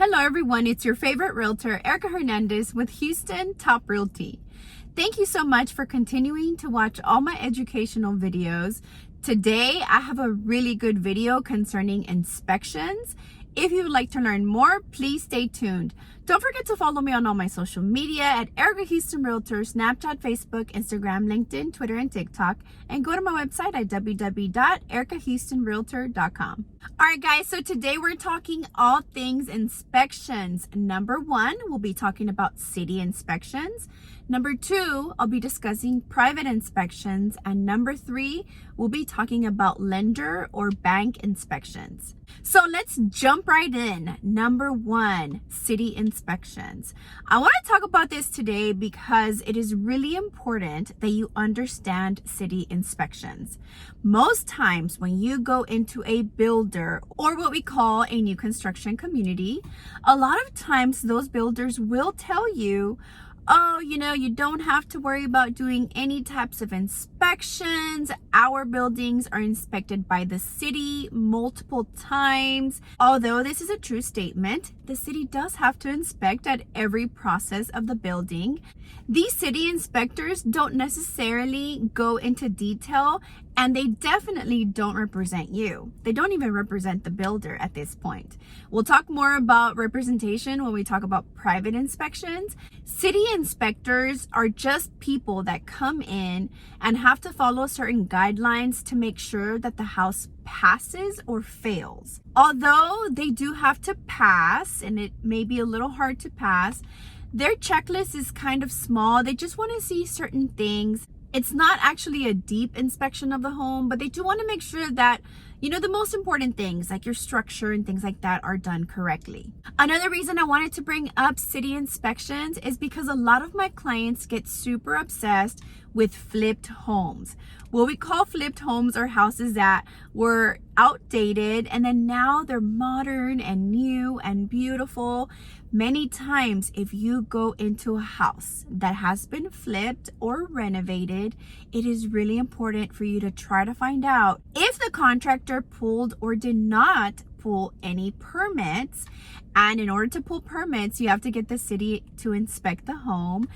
Hello everyone, it's your favorite realtor, Erica Hernandez with Houston Top Realty. Thank you so much for continuing to watch all my educational videos. Today, I have a really good video concerning inspections. If you would like to learn more, please stay tuned. Don't forget to follow me on all my social media at Erica Houston Realtor, Snapchat, Facebook, Instagram, LinkedIn, Twitter, and TikTok. And go to my website at www.erikahoustonrealtor.com. All right, guys, so today we're talking all things inspections. Number one, we'll be talking about city inspections. Number two, I'll be discussing private inspections. And number three, we'll be talking about lender or bank inspections. So let's jump right in. Number one, city inspections. I want to talk about this today because it is really important that you understand city inspections. Most times when you go into a builder or what we call a new construction community, a lot of times those builders will tell you, oh, you don't have to worry about doing any types of inspections. Our buildings are inspected by the city multiple times. Although this is a true statement, the city does have to inspect at every process of the building. These city inspectors don't necessarily go into detail, and they definitely don't represent you. They don't even represent the builder at this point. We'll talk more about representation when we talk about private inspections. City inspectors are just people that come in and have to follow certain guidelines to make sure that the house passes or fails. Although they do have to pass, and it may be a little hard to pass, their checklist is kind of small. They just want to see certain things. It's not actually a deep inspection of the home, but they do want to make sure that, the most important things like your structure and things like that are done correctly. Another reason I wanted to bring up city inspections is because a lot of my clients get super obsessed with flipped homes. What we call flipped homes are houses that were outdated and then now they're modern and new and beautiful. Many times, if you go into a house that has been flipped or renovated, it is really important for you to try to find out if the contractor pulled or did not pull any permits. And in order to pull permits, you have to get the city to inspect the home.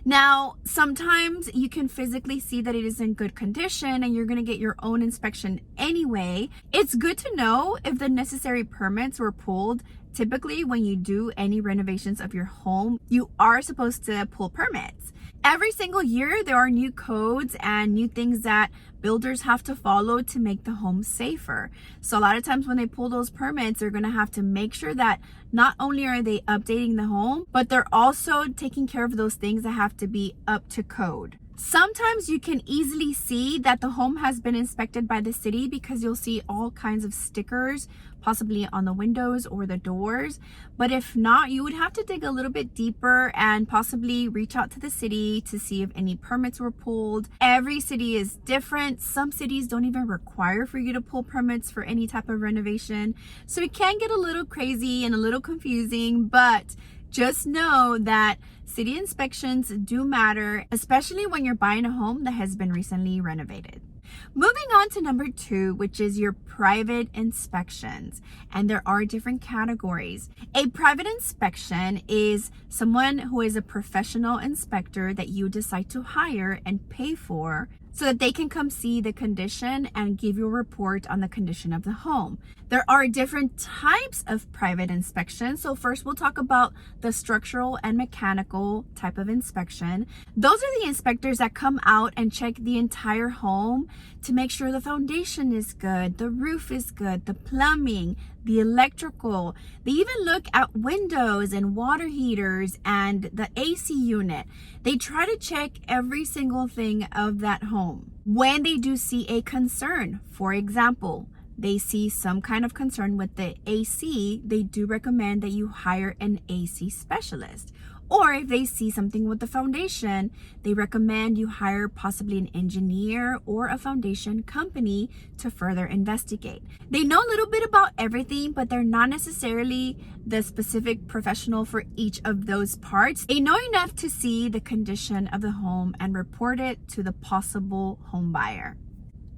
Now, sometimes you can physically see that it is in good condition and you're going to get your own inspection anyway. It's good to know if the necessary permits were pulled. Typically, when you do any renovations of your home, you are supposed to pull permits. Every single year, there are new codes and new things that builders have to follow to make the home safer. So a lot of times when they pull those permits, they're going to have to make sure that not only are they updating the home, but they're also taking care of those things that have to be up to code. Sometimes you can easily see that the home has been inspected by the city because you'll see all kinds of stickers, possibly on the windows or the doors. But if not, you would have to dig a little bit deeper and possibly reach out to the city to see if any permits were pulled. Every city is different. Some cities don't even require for you to pull permits for any type of renovation. So it can get a little crazy and a little confusing, but just know that city inspections do matter, especially when you're buying a home that has been recently renovated. Moving on to number two, which is your private inspections. And there are different categories. A private inspection is someone who is a professional inspector that you decide to hire and pay for so that they can come see the condition and give you a report on the condition of the home. There are different types of private inspections. So first we'll talk about the structural and mechanical type of inspection. Those are the inspectors that come out and check the entire home to make sure the foundation is good, the roof is good, the plumbing, the electrical. They even look at windows and water heaters and the AC unit. They try to check every single thing of that home. When they do see a concern, for example, they see some kind of concern with the AC, they do recommend that you hire an AC specialist. Or if they see something with the foundation, they recommend you hire possibly an engineer or a foundation company to further investigate. They know a little bit about everything, but they're not necessarily the specific professional for each of those parts. They know enough to see the condition of the home and report it to the possible home buyer.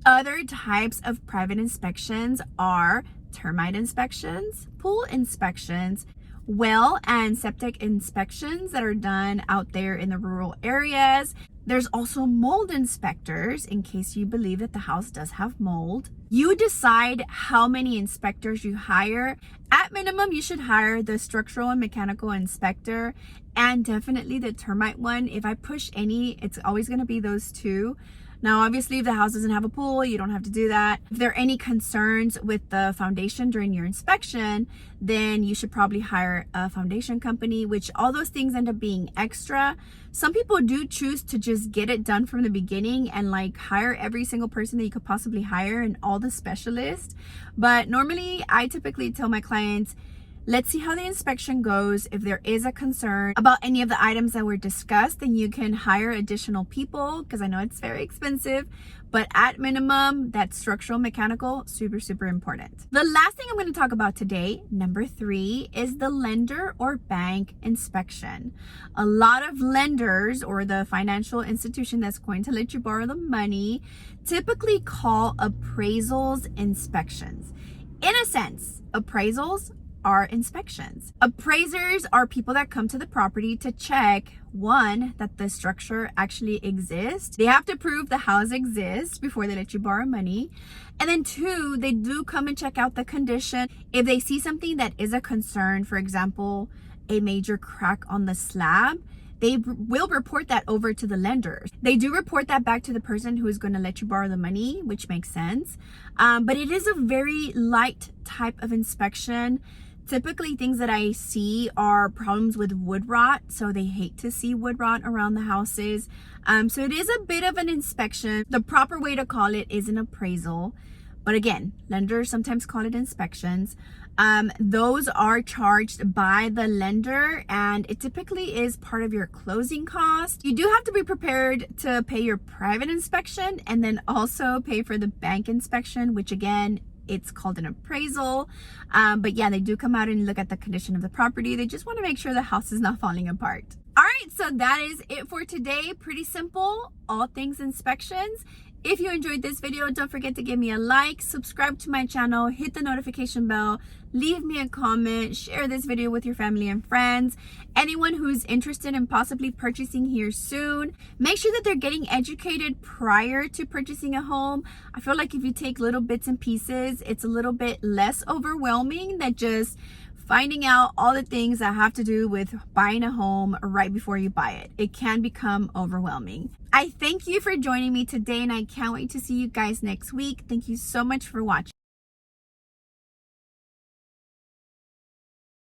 Other types of private inspections are termite inspections, pool inspections, well and septic inspections that are done out there in the rural areas. There's also mold inspectors in case you believe that the house does have mold. You decide how many inspectors you hire. At minimum, you should hire the structural and mechanical inspector and definitely the termite one. If I push any, it's always going to be those two. Now, obviously, if the house doesn't have a pool, you don't have to do that. If there are any concerns with the foundation during your inspection, then you should probably hire a foundation company, which all those things end up being extra. Some people do choose to just get it done from the beginning and like hire every single person that you could possibly hire and all the specialists. But normally, I typically tell my clients, let's see how the inspection goes. If there is a concern about any of the items that were discussed, then you can hire additional people because I know it's very expensive. But at minimum, that structural mechanical, super, super important. The last thing I'm going to talk about today, number 3, is the lender or bank inspection. A lot of lenders or the financial institution that's going to let you borrow the money typically call appraisals inspections. In a sense, appraisals are inspections. Appraisers are people that come to the property to check, one, that the structure actually exists. They have to prove the house exists before they let you borrow money. And then 2, they do come and check out the condition. If they see something that is a concern, for example, a major crack on the slab, they will report that over to the lenders. They do report that back to the person who is going to let you borrow the money, which makes sense. But it is a very light type of inspection. Typically, things that I see are problems with wood rot. So they hate to see wood rot around the houses. So it is a bit of an inspection. The proper way to call it is an appraisal. But again, lenders sometimes call it inspections. Those are charged by the lender and it typically is part of your closing cost. You do have to be prepared to pay your private inspection and then also pay for the bank inspection, which again, it's called an appraisal. But yeah, they do come out and look at the condition of the property. They just want to make sure the house is not falling apart. All right, so that is it for today. Pretty simple, all things inspections. If you enjoyed this video, don't forget to give me a like, subscribe to my channel, hit the notification bell, leave me a comment, share this video with your family and friends. Anyone who's interested in possibly purchasing here soon, make sure that they're getting educated prior to purchasing a home. I feel like if you take little bits and pieces, it's a little bit less overwhelming than just finding out all the things that have to do with buying a home right before you buy it. It can become overwhelming. I thank you for joining me today and I can't wait to see you guys next week. Thank you so much for watching.